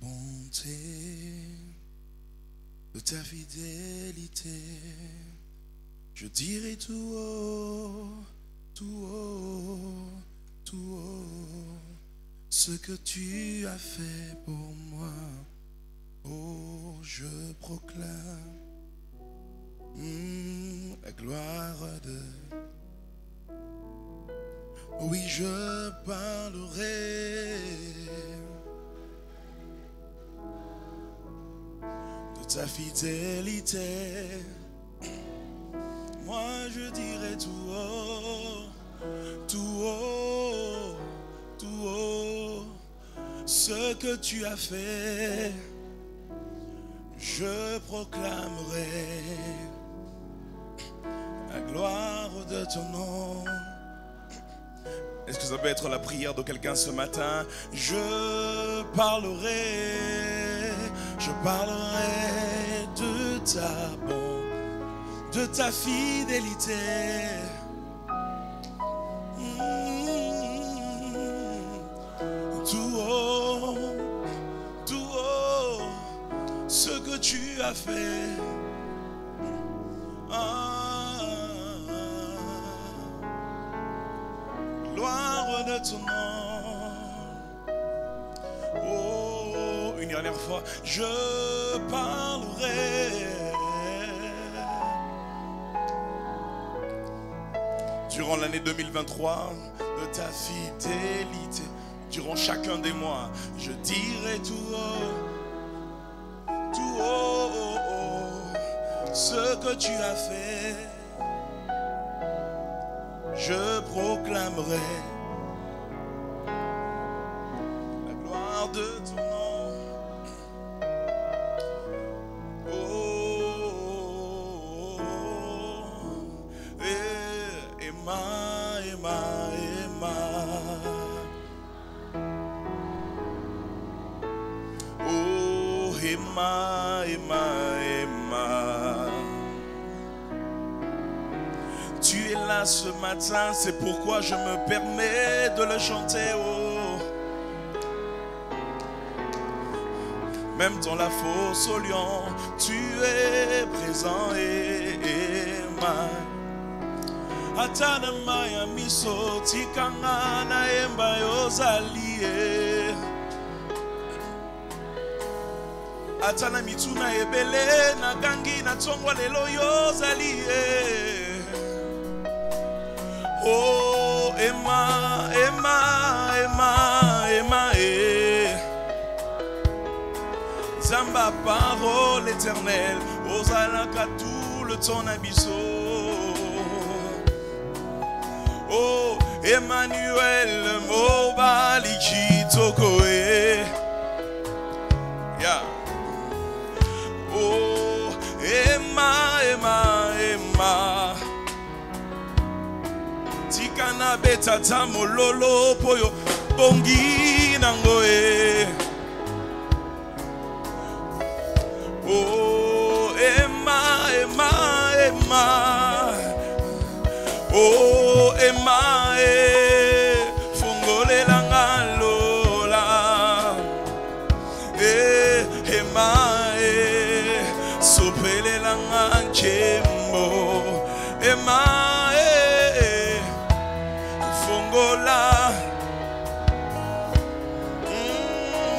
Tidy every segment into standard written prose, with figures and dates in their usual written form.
bonté, de ta fidélité. Je dirai tout haut, tout haut, tout haut, ce que tu as fait pour moi. Oh, je proclame la gloire de... Oui, je parlerai de ta fidélité. Moi, je dirai tout haut, tout haut, tout haut, ce que tu as fait. Je proclamerai la gloire de ton nom. Est-ce que ça peut être la prière de quelqu'un ce matin? Je parlerai de ta bonté, de ta fidélité. Tout haut, ce que tu as fait. Gloire de ton nom. Oh, une dernière fois, je parlerai durant l'année 2023 de ta fidélité. Durant chacun des mois, je dirai tout haut, ce que tu as fait. Je proclamerai la gloire de ton nom. Oh, Emma. Oh, Emma. Tu es là ce matin, c'est pourquoi je me permets de le chanter. Oh. Même dans la fosse au lion, tu es présent. Emma. Atana maya miso tikanga na emba yozalie. Atana mituna ebele na gangi na tongwa lelo yozalie. Oh, Emma, Zamba, parole éternelle, Ozalaka tout le temps abisso. Oh, Emmanuel, Mobaliki Tokoe. Yeah. Oh, Emma. Tikana betata mololo poyo bongi nangoe. Oh, Emma. Oh, Emma, fungole langalola. Emma, sopele langanchemo. Emma, fungola.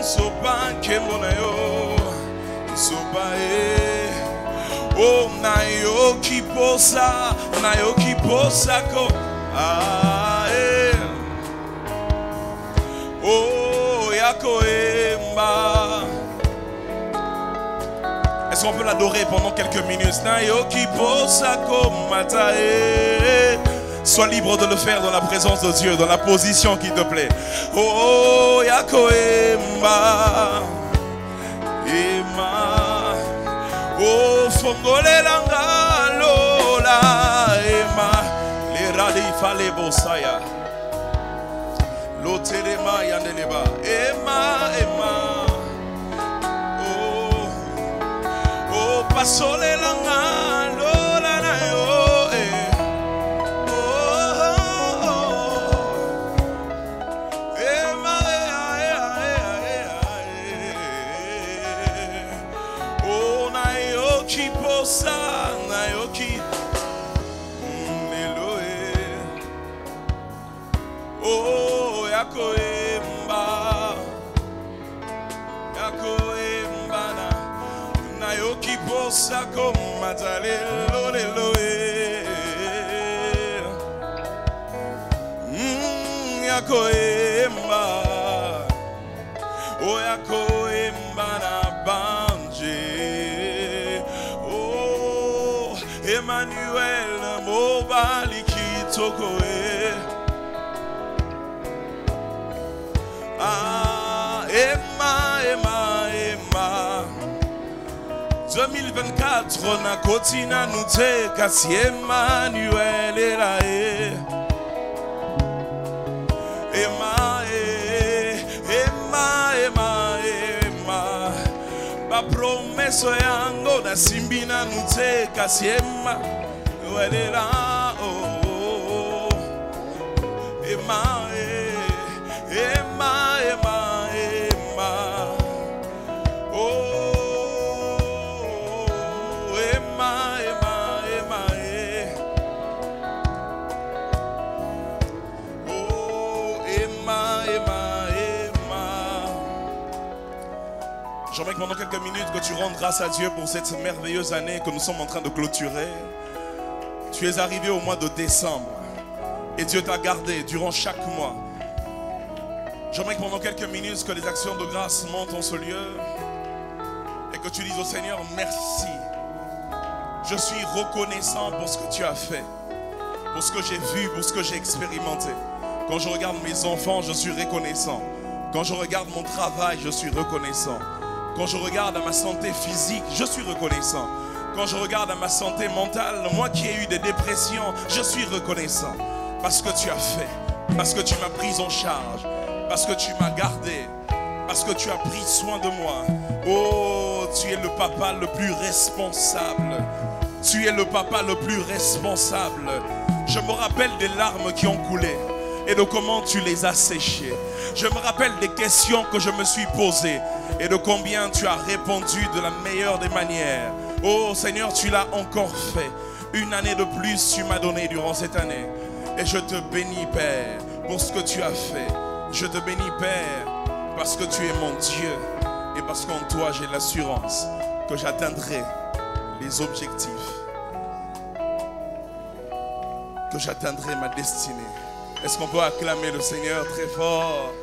Sopa kemona yo, sopa oh, nayoki posa ko. Oh, yako emba. Est-ce qu'on peut l'adorer pendant quelques minutes? Nayoki posa ko matae. Sois libre de le faire dans la présence de Dieu, dans la position qui te plaît. Oh, yako emba. Oh, fongole langa lola ema le radi fale bosaya lotelema yandeleba ema oh pasole langa lola na yo ema yakoemba yakoembana nayoki posa komata lelo lelo yakoemba o yakoemba na banje oh Emmanuel mobali kitokoe Emma 2024 na kotina nous te kasi Emmanuel est là Emma ba promesso yango na simbina nous te kasi Emmanuel est là oh Emma J'aimerais que pendant quelques minutes que tu rendes grâce à Dieu pour cette merveilleuse année que nous sommes en train de clôturer. Tu es arrivé au mois de décembre et Dieu t'a gardé durant chaque mois. J'aimerais que pendant quelques minutes que les actions de grâce montent en ce lieu et que tu dises au Seigneur merci. Je suis reconnaissant pour ce que tu as fait, pour ce que j'ai vu, pour ce que j'ai expérimenté. Quand je regarde mes enfants, je suis reconnaissant. Quand je regarde mon travail, je suis reconnaissant. Quand je regarde à ma santé physique, je suis reconnaissant. Quand je regarde à ma santé mentale, moi qui ai eu des dépressions, je suis reconnaissant. Parce que tu as fait, parce que tu m'as pris en charge, parce que tu m'as gardé, parce que tu as pris soin de moi. Oh, tu es le papa le plus responsable. Tu es le papa le plus responsable. Je me rappelle des larmes qui ont coulé et de comment tu les as séchées. Je me rappelle des questions que je me suis posées et de combien tu as répondu de la meilleure des manières. Oh Seigneur, tu l'as encore fait. Une année de plus tu m'as donné durant cette année. Et je te bénis Père pour ce que tu as fait. Je te bénis Père parce que tu es mon Dieu et parce qu'en toi j'ai l'assurance que j'atteindrai les objectifs, que j'atteindrai ma destinée. Est-ce qu'on peut acclamer le Seigneur très fort?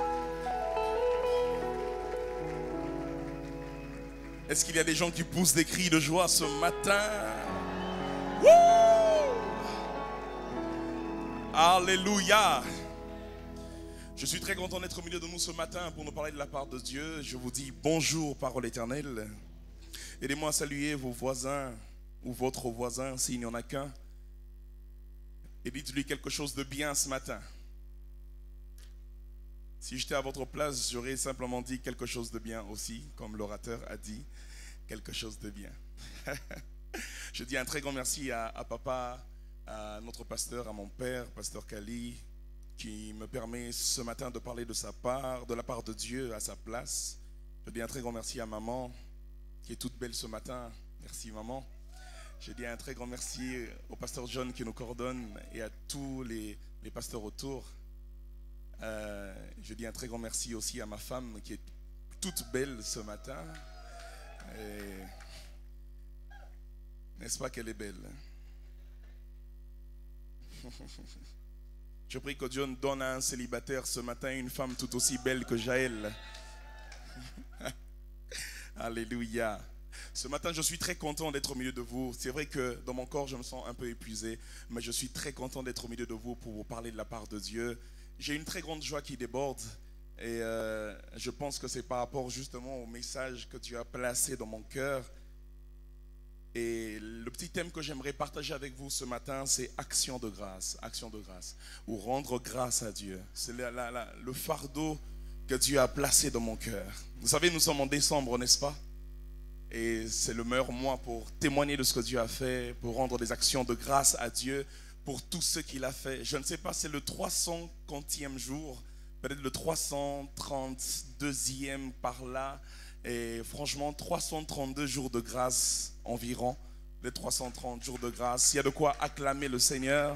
Est-ce qu'il y a des gens qui poussent des cris de joie ce matin? Woo! Alléluia! Je suis très content d'être au milieu de nous ce matin pour nous parler de la part de Dieu. Je vous dis bonjour, parole éternelle. Aidez-moi à saluer vos voisins ou votre voisin s'il n'y en a qu'un. Et dites-lui quelque chose de bien ce matin. Si j'étais à votre place, j'aurais simplement dit quelque chose de bien aussi, comme l'orateur a dit, quelque chose de bien. Je dis un très grand merci à papa, à notre pasteur, à mon père, pasteur Kali, qui me permet ce matin de parler de sa part, de la part de Dieu à sa place. Je dis un très grand merci à maman, qui est toute belle ce matin. Merci maman. Je dis un très grand merci au pasteur John qui nous coordonne et à tous les pasteurs autour. Je dis un très grand merci aussi à ma femme qui est toute belle ce matin. N'est-ce pas qu'elle est belle? Je prie que Dieu donne à un célibataire ce matin une femme tout aussi belle que Jaël. Alléluia. Ce matin, je suis très content d'être au milieu de vous. C'est vrai que dans mon corps, je me sens un peu épuisé, mais je suis très content d'être au milieu de vous pour vous parler de la part de Dieu. J'ai une très grande joie qui déborde et je pense que c'est par rapport justement au message que tu as placé dans mon cœur. Et le petit thème que j'aimerais partager avec vous ce matin, c'est action de grâce, ou rendre grâce à Dieu. C'est le fardeau que Dieu a placé dans mon cœur. Vous savez, nous sommes en décembre, n'est-ce pas? Et c'est le meilleur mois pour témoigner de ce que Dieu a fait, pour rendre des actions de grâce à Dieu pour tout ce qu'il a fait. Je ne sais pas, c'est le 350e jour, peut-être le 332e par là. Et franchement, 332 jours de grâce environ, les 330 jours de grâce. Il y a de quoi acclamer le Seigneur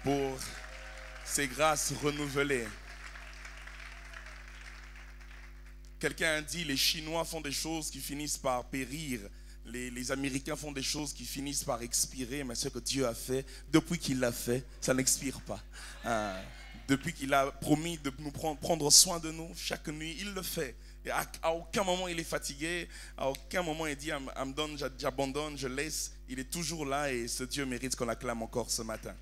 pour ses grâces renouvelées. Quelqu'un a dit, les Chinois font des choses qui finissent par périr. Les Américains font des choses qui finissent par expirer. Mais ce que Dieu a fait, depuis qu'il l'a fait, ça n'expire pas. Depuis qu'il a promis de nous prendre soin de nous, chaque nuit, il le fait. Et à aucun moment il est fatigué. À aucun moment il dit, I'm done, j'abandonne, je laisse. Il est toujours là et ce Dieu mérite qu'on l'acclame encore ce matin.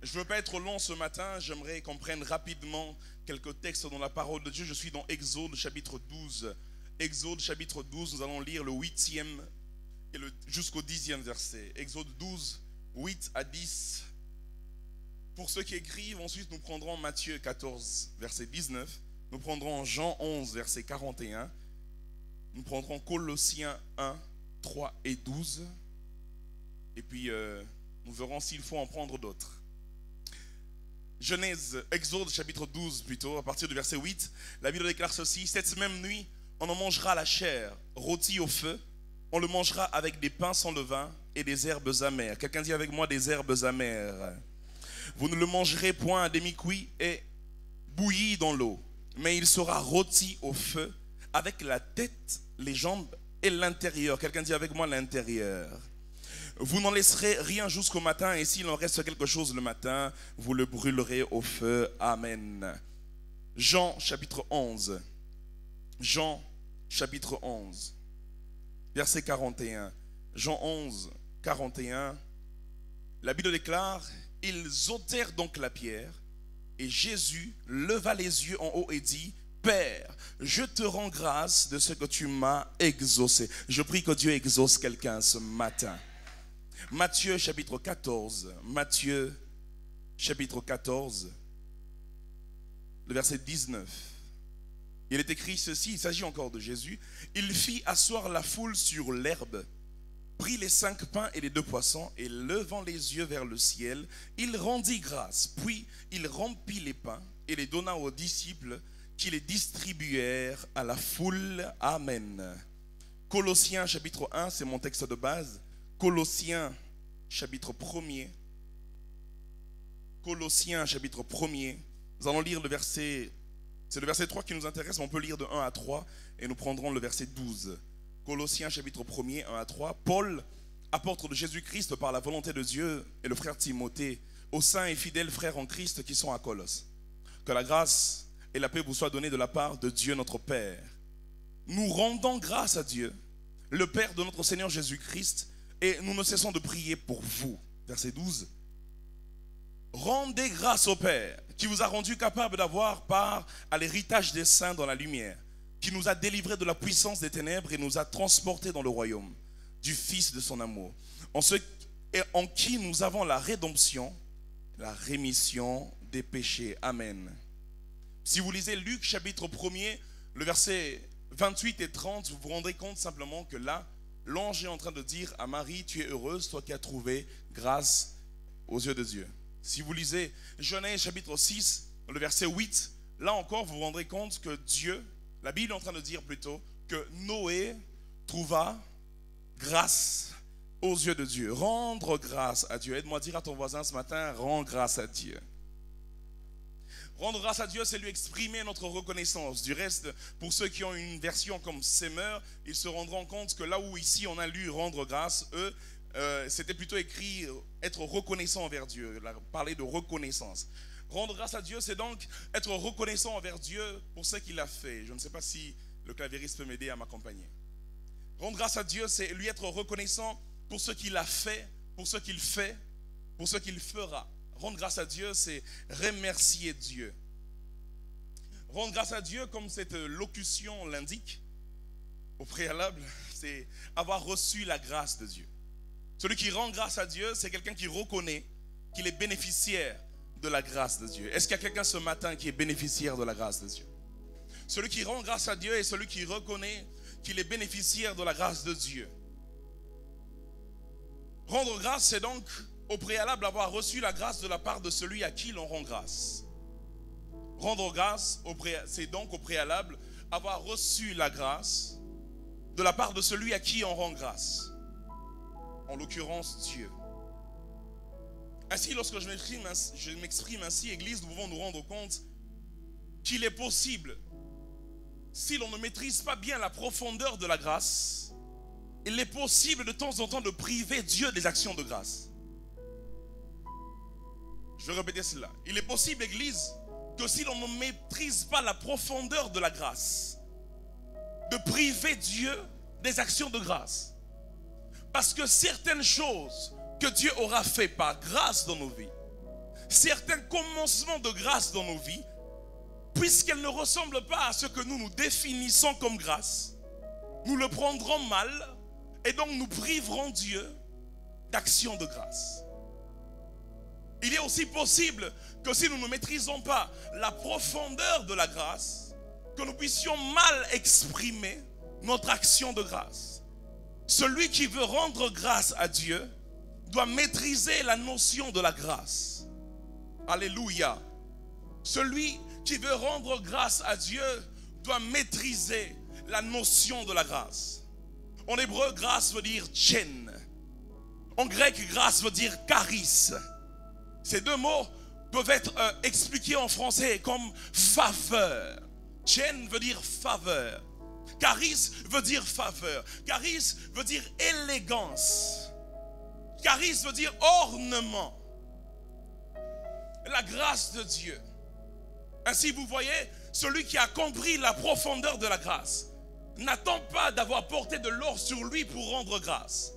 Je ne veux pas être long ce matin, j'aimerais qu'on prenne rapidement quelques textes dans la parole de Dieu. Je suis dans Exode chapitre 12. Exode chapitre 12, nous allons lire le 8e et jusqu'au 10e verset. Exode 12, 8 à 10. Pour ceux qui écrivent, ensuite nous prendrons Matthieu 14, verset 19. Nous prendrons Jean 11, verset 41. Nous prendrons Colossiens 1, 3 et 12. Et puis nous verrons s'il faut en prendre d'autres. Genèse, Exode chapitre 12 plutôt, à partir du verset 8, la Bible déclare ceci: cette même nuit, on en mangera la chair, rôtie au feu, on le mangera avec des pains sans levain et des herbes amères. Quelqu'un dit avec moi des herbes amères. Vous ne le mangerez point à demi-cuit et bouilli dans l'eau, mais il sera rôti au feu avec la tête, les jambes et l'intérieur. Quelqu'un dit avec moi l'intérieur. Vous n'en laisserez rien jusqu'au matin, et s'il en reste quelque chose le matin, vous le brûlerez au feu. Amen. Jean chapitre 11. Jean chapitre 11. Verset 41. Jean 11, 41. La Bible déclare: ils ôtèrent donc la pierre, et Jésus leva les yeux en haut et dit: Père, je te rends grâce de ce que tu m'as exaucé. Je prie que Dieu exauce quelqu'un ce matin. Matthieu chapitre 14, Matthieu chapitre 14, le verset 19. Il est écrit ceci, il s'agit encore de Jésus. Il fit asseoir la foule sur l'herbe, prit les 5 pains et les 2 poissons, et levant les yeux vers le ciel, il rendit grâce. Puis il rompit les pains et les donna aux disciples, qui les distribuèrent à la foule. Amen. Colossiens chapitre 1, c'est mon texte de base. Colossiens chapitre 1er. Colossiens chapitre 1er. Nous allons lire le verset, c'est le verset 3 qui nous intéresse, mais on peut lire de 1 à 3 et nous prendrons le verset 12. Colossiens chapitre 1er, 1 à 3. Paul, apôtre de Jésus-Christ par la volonté de Dieu, et le frère Timothée, aux saints et fidèles frères en Christ qui sont à Colosse. Que la grâce et la paix vous soient données de la part de Dieu notre Père. Nous rendons grâce à Dieu, le Père de notre Seigneur Jésus-Christ, et nous ne cessons de prier pour vous. Verset 12. Rendez grâce au Père qui vous a rendu capable d'avoir part à l'héritage des saints dans la lumière, qui nous a délivrés de la puissance des ténèbres et nous a transportés dans le royaume du Fils de son amour, en qui nous avons la rédemption, la rémission des péchés. Amen. Si vous lisez Luc chapitre 1er, le verset 28 et 30, vous vous rendrez compte simplement que là, l'ange est en train de dire à Marie: tu es heureuse, toi qui as trouvé grâce aux yeux de Dieu. Si vous lisez Genèse chapitre 6, le verset 8, là encore vous vous rendrez compte que Dieu, la Bible est en train de dire plutôt que Noé trouva grâce aux yeux de Dieu. Rendre grâce à Dieu. Aide-moi à dire à ton voisin ce matin: rends grâce à Dieu. Rendre grâce à Dieu, c'est lui exprimer notre reconnaissance. Du reste, pour ceux qui ont une version comme Semeur, ils se rendront compte que là où ici on a lu rendre grâce, eux, c'était plutôt écrit être reconnaissant envers Dieu, parler de reconnaissance. Rendre grâce à Dieu, c'est donc être reconnaissant envers Dieu pour ce qu'il a fait. Je ne sais pas si le clavieriste peut m'aider à m'accompagner. Rendre grâce à Dieu, c'est lui être reconnaissant pour ce qu'il a fait, pour ce qu'il fait, pour ce qu'il fera. Rendre grâce à Dieu, c'est remercier Dieu. Rendre grâce à Dieu, comme cette locution l'indique, au préalable, c'est avoir reçu la grâce de Dieu. Celui qui rend grâce à Dieu, c'est quelqu'un qui reconnaît qu'il est bénéficiaire de la grâce de Dieu. Est-ce qu'il y a quelqu'un ce matin qui est bénéficiaire de la grâce de Dieu? Celui qui rend grâce à Dieu est celui qui reconnaît qu'il est bénéficiaire de la grâce de Dieu. Rendre grâce, c'est donc au préalable avoir reçu la grâce de la part de celui à qui l'on rend grâce. Rendre grâce, c'est donc au préalable avoir reçu la grâce de la part de celui à qui on rend grâce. En l'occurrence, Dieu. Ainsi, lorsque je m'exprime ainsi, Église, nous pouvons nous rendre compte qu'il est possible, si l'on ne maîtrise pas bien la profondeur de la grâce, il est possible de temps en temps de priver Dieu des actions de grâce. Je vais répéter cela. Il est possible, Église, que si l'on ne maîtrise pas la profondeur de la grâce, de priver Dieu des actions de grâce. Parce que certaines choses que Dieu aura fait par grâce dans nos vies, certains commencements de grâce dans nos vies, puisqu'elles ne ressemblent pas à ce que nous nous définissons comme grâce, nous le prendrons mal et donc nous priverons Dieu d'actions de grâce. Il est aussi possible que si nous ne maîtrisons pas la profondeur de la grâce, que nous puissions mal exprimer notre action de grâce. Celui qui veut rendre grâce à Dieu doit maîtriser la notion de la grâce. Alléluia. Celui qui veut rendre grâce à Dieu doit maîtriser la notion de la grâce. En hébreu, grâce veut dire chen. En grec, grâce veut dire charis. Ces deux mots peuvent être expliqués en français comme faveur. Chen veut dire faveur. Charis veut dire faveur. Charis veut dire élégance. Charis veut dire ornement. La grâce de Dieu. Ainsi, vous voyez, celui qui a compris la profondeur de la grâce n'attend pas d'avoir porté de l'or sur lui pour rendre grâce.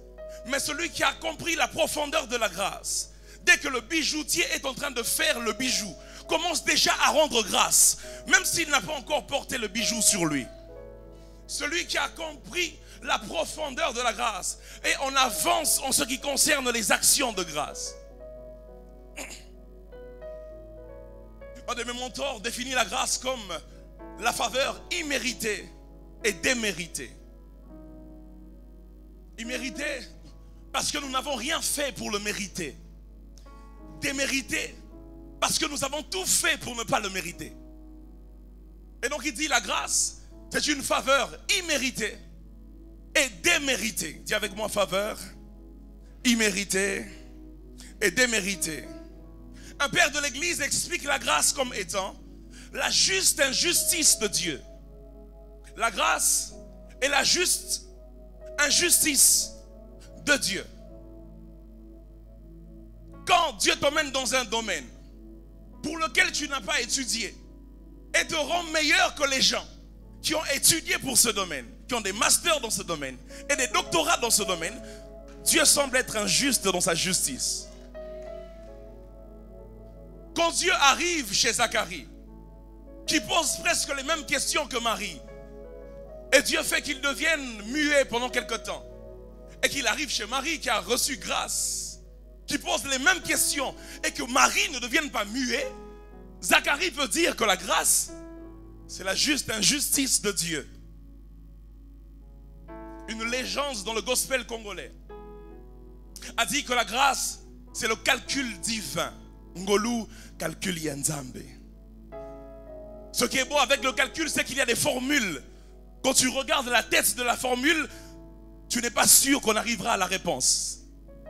Mais celui qui a compris la profondeur de la grâce, dès que le bijoutier est en train de faire le bijou, commence déjà à rendre grâce, même s'il n'a pas encore porté le bijou sur lui. Celui qui a compris la profondeur de la grâce et on avance en ce qui concerne les actions de grâce. Un de mes mentors définit la grâce comme la faveur imméritée et déméritée. Imméritée parce que nous n'avons rien fait pour le mériter. Démérité parce que nous avons tout fait pour ne pas le mériter. Et donc il dit la grâce, c'est une faveur imméritée et déméritée. Dis avec moi faveur, imméritée et déméritée. Un père de l'église explique la grâce comme étant la juste injustice de Dieu. La grâce est la juste injustice de Dieu. Quand Dieu t'emmène dans un domaine pour lequel tu n'as pas étudié et te rend meilleur que les gens qui ont étudié pour ce domaine, qui ont des masters dans ce domaine et des doctorats dans ce domaine, Dieu semble être injuste dans sa justice. Quand Dieu arrive chez Zacharie, qui pose presque les mêmes questions que Marie, et Dieu fait qu'il devienne muet pendant quelque temps, et qu'il arrive chez Marie qui a reçu grâce, qui pose les mêmes questions, et que Marie ne devienne pas muet, Zacharie peut dire que la grâce, c'est la juste injustice de Dieu. Une légende dans le gospel congolais a dit que la grâce, c'est le calcul divin. Ngolu calcul yanzambe. Ce qui est beau avec le calcul, c'est qu'il y a des formules. Quand tu regardes la tête de la formule, tu n'es pas sûr qu'on arrivera à la réponse.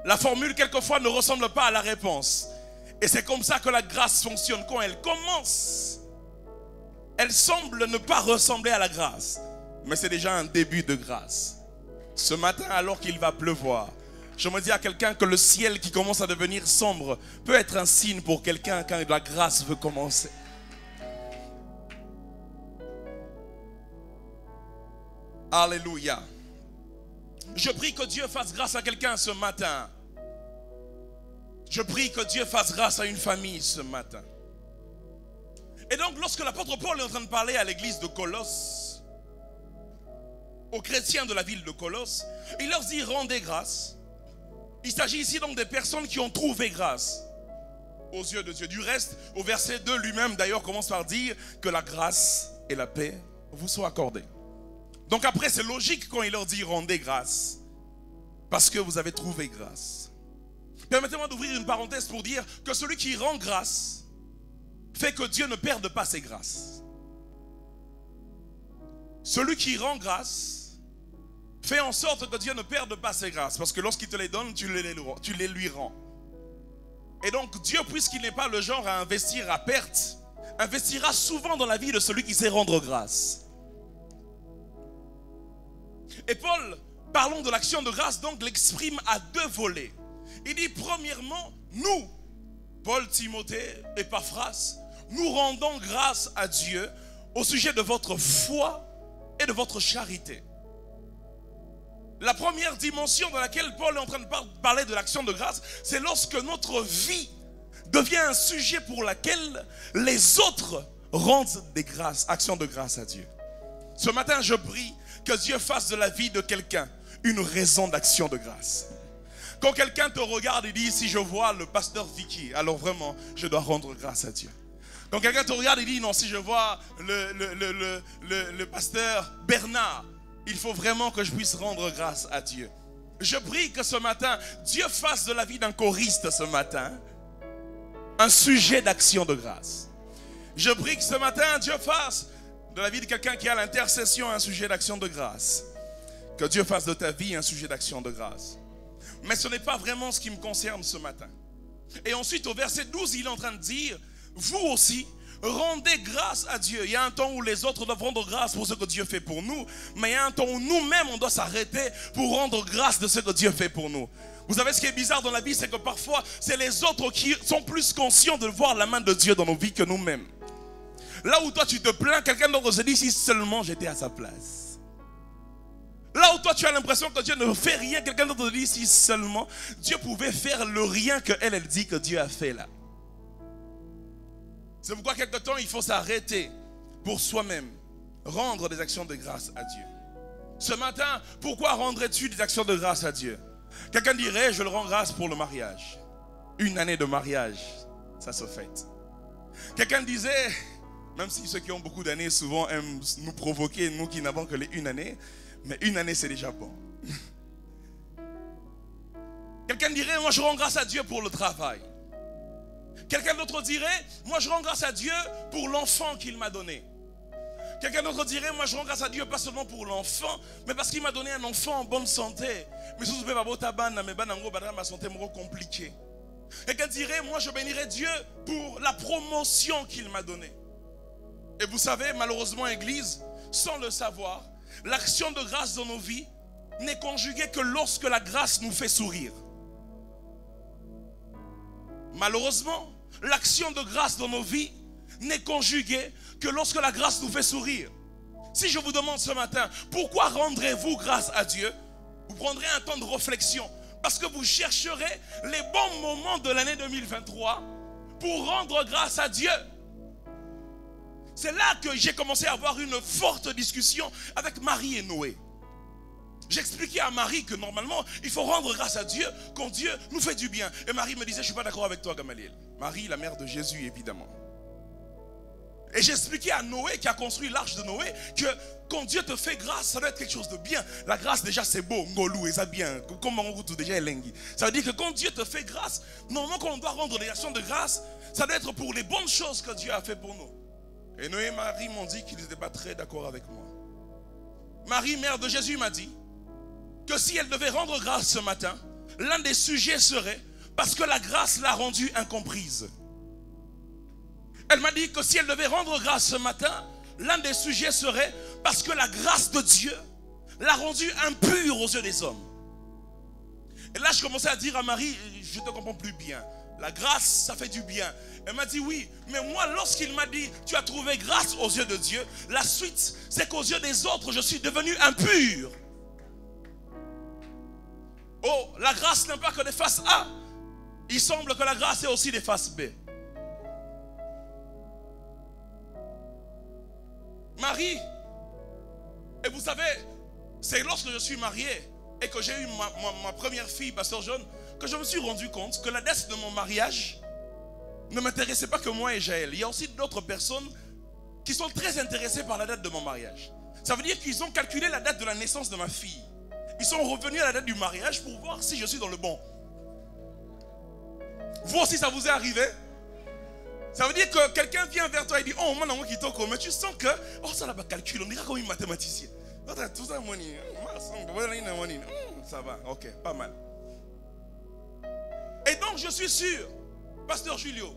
La formule, quelquefois, ne ressemble pas à la réponse. Et c'est comme ça que la grâce fonctionne. Quand elle commence, elle semble ne pas ressembler à la grâce. Mais c'est déjà un début de grâce. Ce matin, alors qu'il va pleuvoir, je me dis à quelqu'un que le ciel qui commence à devenir sombre peut être un signe pour quelqu'un quand la grâce veut commencer. Alléluia. Je prie que Dieu fasse grâce à quelqu'un ce matin. Je prie que Dieu fasse grâce à une famille ce matin. Et donc lorsque l'apôtre Paul est en train de parler à l'église de Colosse, aux chrétiens de la ville de Colosse, il leur dit rendez grâce. Il s'agit ici donc des personnes qui ont trouvé grâce aux yeux de Dieu. Du reste, au verset 2 lui-même d'ailleurs commence par dire que la grâce et la paix vous soient accordées. Donc après c'est logique quand il leur dit rendez grâce parce que vous avez trouvé grâce. Permettez-moi d'ouvrir une parenthèse pour dire que celui qui rend grâce fait que Dieu ne perde pas ses grâces. Celui qui rend grâce fais en sorte que Dieu ne perde pas ses grâces. Parce que lorsqu'il te les donne, tu les lui rends. Et donc Dieu, puisqu'il n'est pas le genre à investir à perte, investira souvent dans la vie de celui qui sait rendre grâce. Et Paul, parlons de l'action de grâce, donc l'exprime à deux volets. Il dit premièrement, nous, Paul, Timothée, Épaphras, nous rendons grâce à Dieu au sujet de votre foi et de votre charité. La première dimension dans laquelle Paul est en train de parler de l'action de grâce, c'est lorsque notre vie devient un sujet pour lequel les autres rendent des grâces, actions de grâce à Dieu. Ce matin, je prie que Dieu fasse de la vie de quelqu'un une raison d'action de grâce. Quand quelqu'un te regarde et dit, si je vois le pasteur Vicky, alors vraiment, je dois rendre grâce à Dieu. Quand quelqu'un te regarde et dit, non, si je vois le pasteur Bernard, il faut vraiment que je puisse rendre grâce à Dieu. Je prie que ce matin, Dieu fasse de la vie d'un choriste ce matin un sujet d'action de grâce. Je prie que ce matin, Dieu fasse de la vie de quelqu'un qui a l'intercession un sujet d'action de grâce. Que Dieu fasse de ta vie un sujet d'action de grâce. Mais ce n'est pas vraiment ce qui me concerne ce matin. Et ensuite, au verset 12, il est en train de dire, vous aussi, rendez grâce à Dieu. Il y a un temps où les autres doivent rendre grâce pour ce que Dieu fait pour nous. Mais il y a un temps où nous-mêmes, on doit s'arrêter pour rendre grâce de ce que Dieu fait pour nous. Vous savez ce qui est bizarre dans la vie, c'est que parfois, c'est les autres qui sont plus conscients de voir la main de Dieu dans nos vies que nous-mêmes. Là où toi tu te plains, quelqu'un d'autre se dit, si seulement j'étais à sa place. Là où toi tu as l'impression que Dieu ne fait rien, quelqu'un d'autre te dit, si seulement Dieu pouvait faire le rien qu'elle dit que Dieu a fait là. C'est pourquoi quelque temps il faut s'arrêter pour soi-même, rendre des actions de grâce à Dieu. Ce matin, pourquoi rendrais-tu des actions de grâce à Dieu? Quelqu'un dirait, je le rends grâce pour le mariage. Une année de mariage, ça se fête. Quelqu'un disait, même si ceux qui ont beaucoup d'années souvent aiment nous provoquer, nous qui n'avons que les une année, mais une année c'est déjà bon. Quelqu'un dirait, moi je rends grâce à Dieu pour le travail. Quelqu'un d'autre dirait, moi je rends grâce à Dieu pour l'enfant qu'il m'a donné. Quelqu'un d'autre dirait, moi je rends grâce à Dieu pas seulement pour l'enfant, mais parce qu'il m'a donné un enfant en bonne santé. Mais si vous ma santé compliquée. Quelqu'un dirait, moi je bénirai Dieu pour la promotion qu'il m'a donnée. Et vous savez, malheureusement, Église, sans le savoir, l'action de grâce dans nos vies n'est conjuguée que lorsque la grâce nous fait sourire. Malheureusement, l'action de grâce dans nos vies n'est conjuguée que lorsque la grâce nous fait sourire. Si je vous demande ce matin, pourquoi rendrez-vous grâce à Dieu? Vous prendrez un temps de réflexion parce que vous chercherez les bons moments de l'année 2023 pour rendre grâce à Dieu. C'est là que j'ai commencé à avoir une forte discussion avec Marie et Noé. J'expliquais à Marie que normalement, il faut rendre grâce à Dieu quand Dieu nous fait du bien. Et Marie me disait, je ne suis pas d'accord avec toi, Gamaliel. Marie, la mère de Jésus, évidemment. Et j'expliquais à Noé, qui a construit l'arche de Noé, que quand Dieu te fait grâce, ça doit être quelque chose de bien. La grâce, déjà, c'est beau. Ngolou, et ça bien. Comme on vous déjà elengi. Ça veut dire que quand Dieu te fait grâce, normalement, quand on doit rendre des actions de grâce, ça doit être pour les bonnes choses que Dieu a fait pour nous. Et Noé et Marie m'ont dit qu'ils n'étaient pas très d'accord avec moi. Marie, mère de Jésus, m'a dit que si elle devait rendre grâce ce matin, l'un des sujets serait parce que la grâce l'a rendue incomprise. Elle m'a dit que si elle devait rendre grâce ce matin, l'un des sujets serait parce que la grâce de Dieu l'a rendue impure aux yeux des hommes. Et là, je commençais à dire à Marie, je ne te comprends plus bien. La grâce, ça fait du bien. Elle m'a dit oui, mais moi, lorsqu'il m'a dit, tu as trouvé grâce aux yeux de Dieu, la suite, c'est qu'aux yeux des autres, je suis devenu impur. Oh, la grâce n'est pas que des faces A. Il semble que la grâce est aussi des faces B. Marie, et vous savez, c'est lorsque je suis marié et que j'ai eu ma première fille, Pasteur John, que je me suis rendu compte que la dette de mon mariage ne m'intéressait pas que moi et Jaël. Il y a aussi d'autres personnes qui sont très intéressées par la date de mon mariage. Ça veut dire qu'ils ont calculé la date de la naissance de ma fille. Ils sont revenus à la date du mariage pour voir si je suis dans le bon. Vous aussi, ça vous est arrivé? Ça veut dire que quelqu'un vient vers toi et dit, oh, moi, qui t'en mais tu sens que, oh, ça là-bas calcule, on dirait comme un mathématicien. Tout ça, ça va, ok, pas mal. Et donc, je suis sûr Pasteur Julio,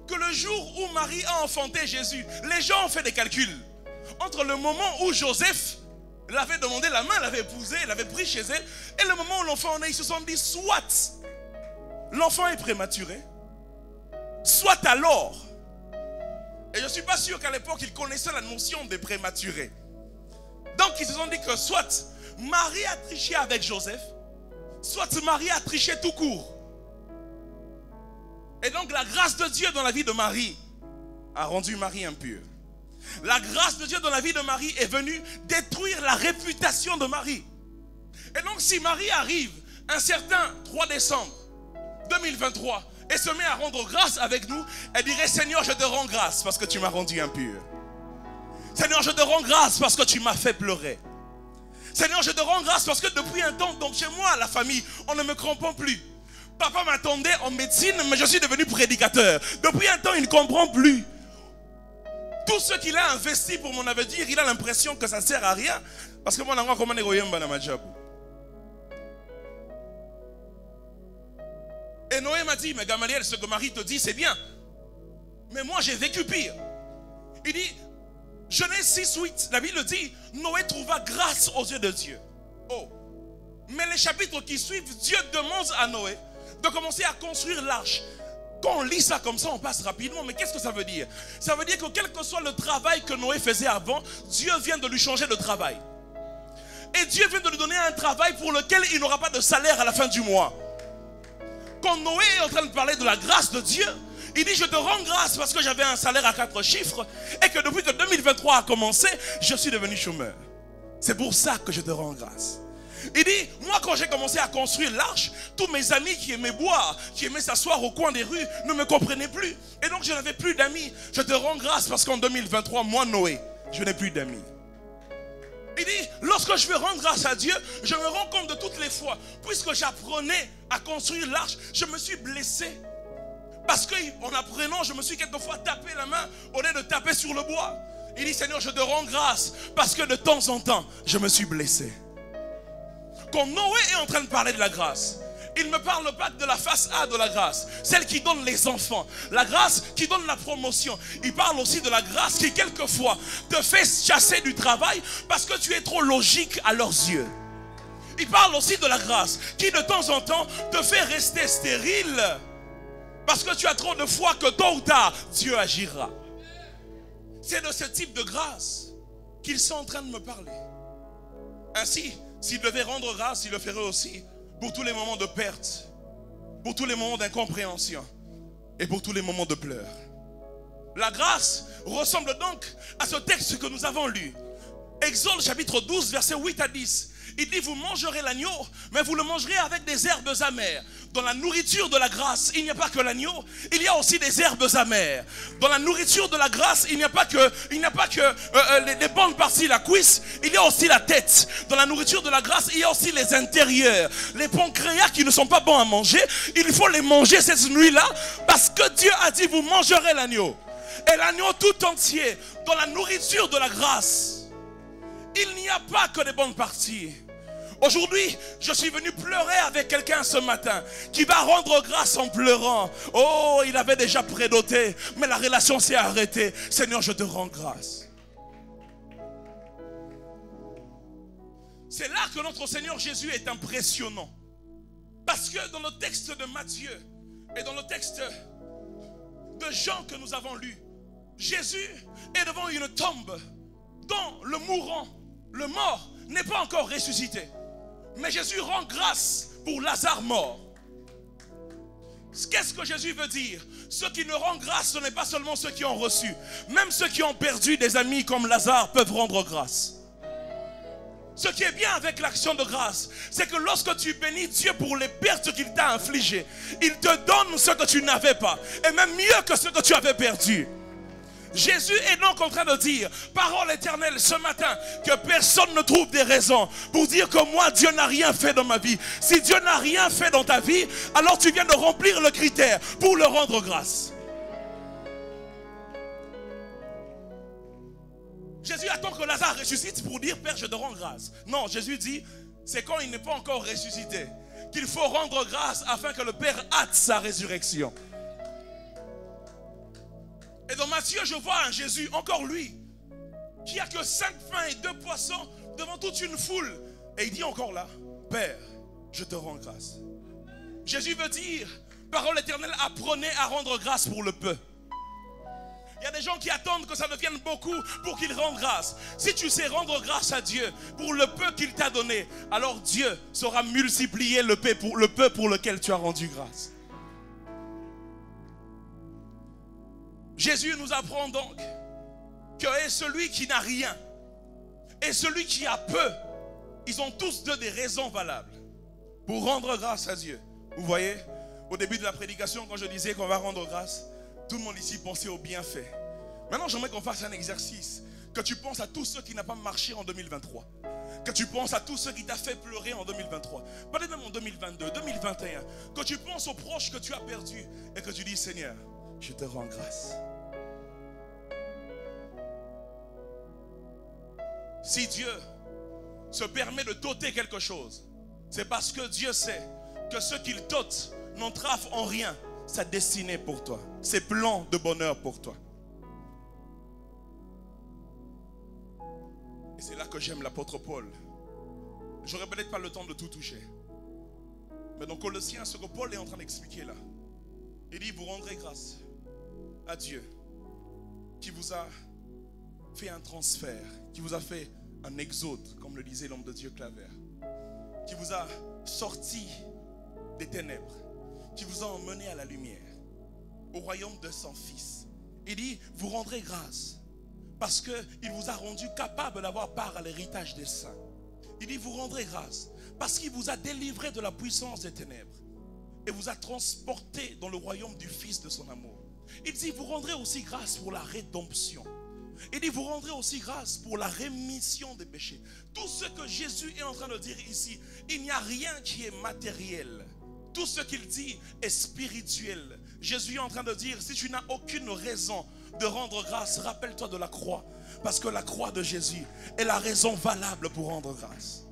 que le jour où Marie a enfanté Jésus, les gens ont fait des calculs. Entre le moment où Joseph l'avait demandé la main, l'avait épousé, l'avait pris chez elle, et le moment où l'enfant est né, ils se sont dit, soit l'enfant est prématuré, soit alors. Et je ne suis pas sûr qu'à l'époque, ils connaissaient la notion des prématurés. Donc, ils se sont dit que soit Marie a triché avec Joseph, soit Marie a triché tout court. Et donc, la grâce de Dieu dans la vie de Marie a rendu Marie impure. La grâce de Dieu dans la vie de Marie est venue détruire la réputation de Marie. Et donc, si Marie arrive un certain 3 décembre 2023 et se met à rendre grâce avec nous, elle dirait, Seigneur, je te rends grâce parce que tu m'as rendu impur. Seigneur, je te rends grâce parce que tu m'as fait pleurer. Seigneur, je te rends grâce parce que depuis un temps, donc chez moi, la famille, on ne me comprend plus. Papa m'attendait en médecine, mais je suis devenu prédicateur. Depuis un temps, il ne comprend plus. Tout ce qu'il a investi pour mon avenir, il a l'impression que ça ne sert à rien. Parce que moi, je comment négocier dans ma job. Et Noé m'a dit, mais Gamaliel, ce que Marie te dit, c'est bien. Mais moi, j'ai vécu pire. Il dit, Genèse 6:8, la Bible dit, Noé trouva grâce aux yeux de Dieu. Oh. Mais les chapitres qui suivent, Dieu demande à Noé de commencer à construire l'arche. Quand on lit ça comme ça, on passe rapidement. Mais qu'est-ce que ça veut dire? Ça veut dire que quel que soit le travail que Noé faisait avant, Dieu vient de lui changer de travail. Et Dieu vient de lui donner un travail pour lequel il n'aura pas de salaire à la fin du mois. Quand Noé est en train de parler de la grâce de Dieu, il dit, je te rends grâce parce que j'avais un salaire à 4 chiffres et que depuis que 2023 a commencé, je suis devenu chômeur. C'est pour ça que je te rends grâce. Il dit, moi quand j'ai commencé à construire l'arche, tous mes amis qui aimaient boire, qui aimaient s'asseoir au coin des rues, ne me comprenaient plus. Et donc je n'avais plus d'amis. Je te rends grâce parce qu'en 2023, moi Noé, je n'ai plus d'amis. Il dit, lorsque je veux rendre grâce à Dieu, je me rends compte de toutes les fois, puisque j'apprenais à construire l'arche, je me suis blessé. Parce qu'en apprenant, je me suis quelquefois tapé la main au lieu de taper sur le bois. Il dit, Seigneur, je te rends grâce parce que de temps en temps, je me suis blessé. Quand Noé est en train de parler de la grâce, il ne me parle pas de la face A de la grâce, celle qui donne les enfants, la grâce qui donne la promotion. Il parle aussi de la grâce qui quelquefois te fait chasser du travail parce que tu es trop logique à leurs yeux. Il parle aussi de la grâce qui de temps en temps te fait rester stérile parce que tu as trop de foi que tôt ou tard Dieu agira. C'est de ce type de grâce qu'ils sont en train de me parler. Ainsi, s'il devait rendre grâce, il le ferait aussi pour tous les moments de perte, pour tous les moments d'incompréhension et pour tous les moments de pleurs. La grâce ressemble donc à ce texte que nous avons lu. Exode chapitre 12, versets 8 à 10. Il dit, vous mangerez l'agneau, mais vous le mangerez avec des herbes amères. Dans la nourriture de la grâce, il n'y a pas que l'agneau, il y a aussi des herbes amères. Dans la nourriture de la grâce, il n'y a pas que les bonnes parties, la cuisse, il y a aussi la tête. Dans la nourriture de la grâce, il y a aussi les intérieurs. Les pancréas qui ne sont pas bons à manger, il faut les manger cette nuit-là, parce que Dieu a dit, vous mangerez l'agneau. Et l'agneau tout entier, dans la nourriture de la grâce, il n'y a pas que des bonnes parties. Aujourd'hui, je suis venu pleurer avec quelqu'un ce matin qui va rendre grâce en pleurant. Oh, il avait déjà prédoté, mais la relation s'est arrêtée. Seigneur, je te rends grâce. C'est là que notre Seigneur Jésus est impressionnant. Parce que dans le texte de Matthieu et dans le texte de Jean que nous avons lu, Jésus est devant une tombe dont le mourant, le mort, n'est pas encore ressuscité. Mais Jésus rend grâce pour Lazare mort. Qu'est-ce que Jésus veut dire? Ceux qui ne rendent grâce, ce n'est pas seulement ceux qui ont reçu. Même ceux qui ont perdu des amis comme Lazare peuvent rendre grâce. Ce qui est bien avec l'action de grâce, c'est que lorsque tu bénis Dieu pour les pertes qu'il t'a infligées, il te donne ce que tu n'avais pas. Et même mieux que ce que tu avais perdu. Jésus est donc en train de dire, parole éternelle ce matin, que personne ne trouve des raisons pour dire que moi Dieu n'a rien fait dans ma vie. Si Dieu n'a rien fait dans ta vie, alors tu viens de remplir le critère pour le rendre grâce. Jésus attend que Lazare ressuscite pour dire, Père, je te rends grâce. Non, Jésus dit, c'est quand il n'est pas encore ressuscité qu'il faut rendre grâce afin que le Père hâte sa résurrection. Et dans Matthieu, je vois un Jésus, encore lui, qui a que 5 pains et 2 poissons devant toute une foule. Et il dit encore là, Père, je te rends grâce. Jésus veut dire, parole éternelle, apprenez à rendre grâce pour le peu. Il y a des gens qui attendent que ça devienne beaucoup pour qu'ils rendent grâce. Si tu sais rendre grâce à Dieu pour le peu qu'il t'a donné, alors Dieu saura multiplier le peu pour lequel tu as rendu grâce. Jésus nous apprend donc que celui qui n'a rien et celui qui a peu, ils ont tous deux des raisons valables pour rendre grâce à Dieu. Vous voyez, au début de la prédication, quand je disais qu'on va rendre grâce, tout le monde ici pensait au bienfait. Maintenant, j'aimerais qu'on fasse un exercice. Que tu penses à tous ceux qui n'ont pas marché en 2023. Que tu penses à tous ceux qui t'ont fait pleurer en 2023. Pas même en 2022, 2021. Que tu penses aux proches que tu as perdus et que tu dis, Seigneur, je te rends grâce. Si Dieu se permet de t'ôter quelque chose, c'est parce que Dieu sait que ce qu'il t'ôte n'entrave en rien sa destinée pour toi, ses plans de bonheur pour toi. Et c'est là que j'aime l'apôtre Paul. Je n'aurai peut-être pas le temps de tout toucher. Mais dans Colossiens, ce que Paul est en train d'expliquer là, il dit, vous rendrez grâce à Dieu qui vous a fait un transfert, qui vous a fait un exode, comme le disait l'homme de Dieu Claver, qui vous a sorti des ténèbres, qui vous a emmené à la lumière, au royaume de son Fils. Il dit, vous rendrez grâce parce qu'il vous a rendu capable d'avoir part à l'héritage des saints. Il dit, vous rendrez grâce parce qu'il vous a délivré de la puissance des ténèbres et vous a transporté dans le royaume du Fils de son amour. Il dit, vous rendrez aussi grâce pour la rédemption. Il dit, vous rendrez aussi grâce pour la rémission des péchés. Tout ce que Jésus est en train de dire ici, il n'y a rien qui est matériel. Tout ce qu'il dit est spirituel. Jésus est en train de dire, si tu n'as aucune raison de rendre grâce, rappelle-toi de la croix. Parce que la croix de Jésus est la raison valable pour rendre grâce.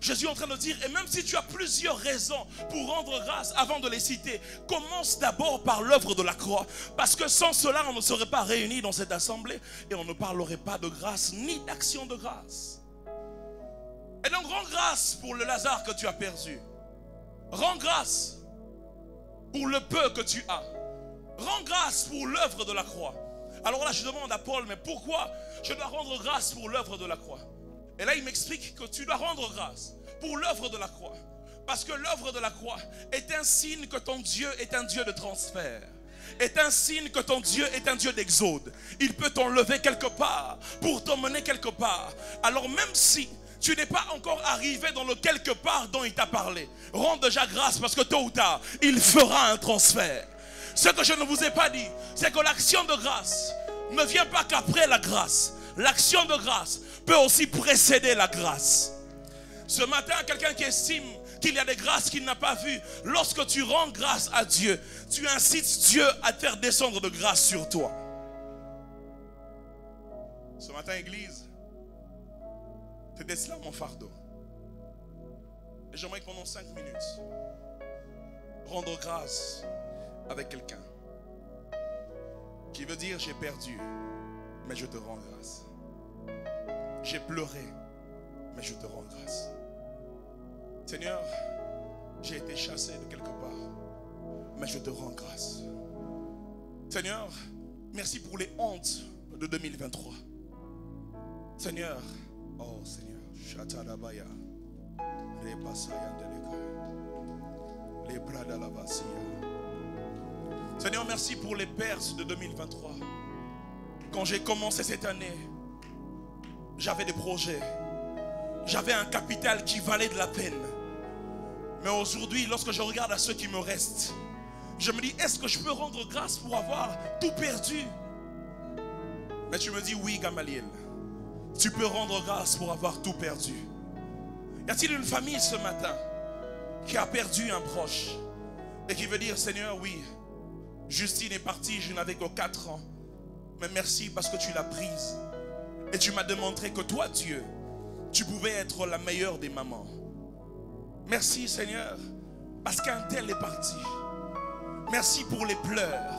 Jésus est en train de dire, et même si tu as plusieurs raisons pour rendre grâce avant de les citer, commence d'abord par l'œuvre de la croix. Parce que sans cela, on ne serait pas réunis dans cette assemblée et on ne parlerait pas de grâce ni d'action de grâce. Et donc, rends grâce pour le Lazare que tu as perdu. Rends grâce pour le peu que tu as. Rends grâce pour l'œuvre de la croix. Alors là, je demande à Paul, mais pourquoi je dois rendre grâce pour l'œuvre de la croix? Et là, il m'explique que tu dois rendre grâce pour l'œuvre de la croix. Parce que l'œuvre de la croix est un signe que ton Dieu est un Dieu de transfert. Est un signe que ton Dieu est un Dieu d'exode. Il peut t'enlever quelque part pour t'emmener quelque part. Alors même si tu n'es pas encore arrivé dans le quelque part dont il t'a parlé, rends déjà grâce parce que tôt ou tard, il fera un transfert. Ce que je ne vous ai pas dit, c'est que l'action de grâce ne vient pas qu'après la grâce. L'action de grâce peut aussi précéder la grâce. Ce matin, quelqu'un qui estime qu'il y a des grâces qu'il n'a pas vues, lorsque tu rends grâce à Dieu, tu incites Dieu à te faire descendre de grâce sur toi. Ce matin, Église, c'était cela mon fardeau. Et j'aimerais que pendant 5 minutes, rendre grâce avec quelqu'un qui veut dire j'ai perdu, mais je te rends grâce. J'ai pleuré, mais je te rends grâce. Seigneur, j'ai été chassé de quelque part, mais je te rends grâce. Seigneur, merci pour les hontes de 2023. Seigneur, oh Seigneur, Shatarabaya, les Basaya de les bras de la Basia. Seigneur, merci pour les pertes de 2023. Quand j'ai commencé cette année, j'avais des projets. J'avais un capital qui valait de la peine. Mais aujourd'hui, lorsque je regarde à ceux qui me restent, je me dis, est-ce que je peux rendre grâce pour avoir tout perdu? Mais tu me dis, oui, Gamaliel. Tu peux rendre grâce pour avoir tout perdu. Y a-t-il une famille ce matin qui a perdu un proche et qui veut dire, Seigneur, oui, Justine est partie, je n'avais que 4 ans. Mais merci parce que tu l'as prise. Et tu m'as démontré que toi, Dieu, tu pouvais être la meilleure des mamans. Merci, Seigneur, parce qu'un tel est parti. Merci pour les pleurs.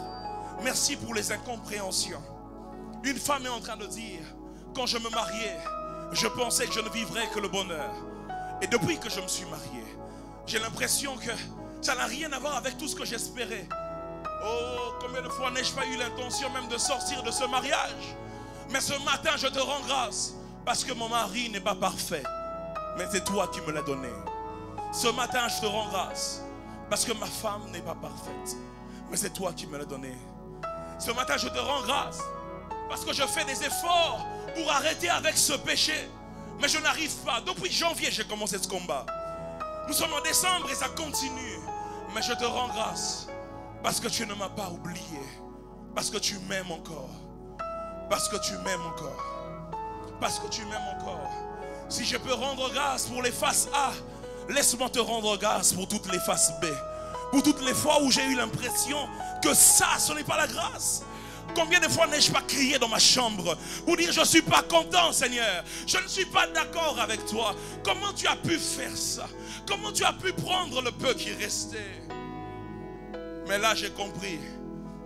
Merci pour les incompréhensions. Une femme est en train de dire, quand je me mariais, je pensais que je ne vivrais que le bonheur. Et depuis que je me suis marié, j'ai l'impression que ça n'a rien à voir avec tout ce que j'espérais. Oh, combien de fois n'ai-je pas eu l'intention même de sortir de ce mariage? Mais ce matin, je te rends grâce parce que mon mari n'est pas parfait, mais c'est toi qui me l'as donné. Ce matin, je te rends grâce parce que ma femme n'est pas parfaite, mais c'est toi qui me l'as donné. Ce matin, je te rends grâce parce que je fais des efforts pour arrêter avec ce péché, mais je n'arrive pas. Depuis janvier, j'ai commencé ce combat. Nous sommes en décembre et ça continue. Mais je te rends grâce parce que tu ne m'as pas oublié, parce que tu m'aimes encore, parce que tu m'aimes encore, parce que tu m'aimes encore. Si je peux rendre grâce pour les faces A, laisse-moi te rendre grâce pour toutes les faces B, pour toutes les fois où j'ai eu l'impression que ça, ce n'est pas la grâce. Combien de fois n'ai-je pas crié dans ma chambre pour dire je ne suis pas content, Seigneur, je ne suis pas d'accord avec toi. Comment tu as pu faire ça? Comment tu as pu prendre le peu qui restait? Mais là j'ai compris.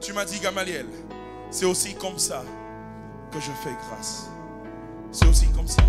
Tu m'as dit, Gamaliel, c'est aussi comme ça que je fais grâce. C'est aussi comme ça.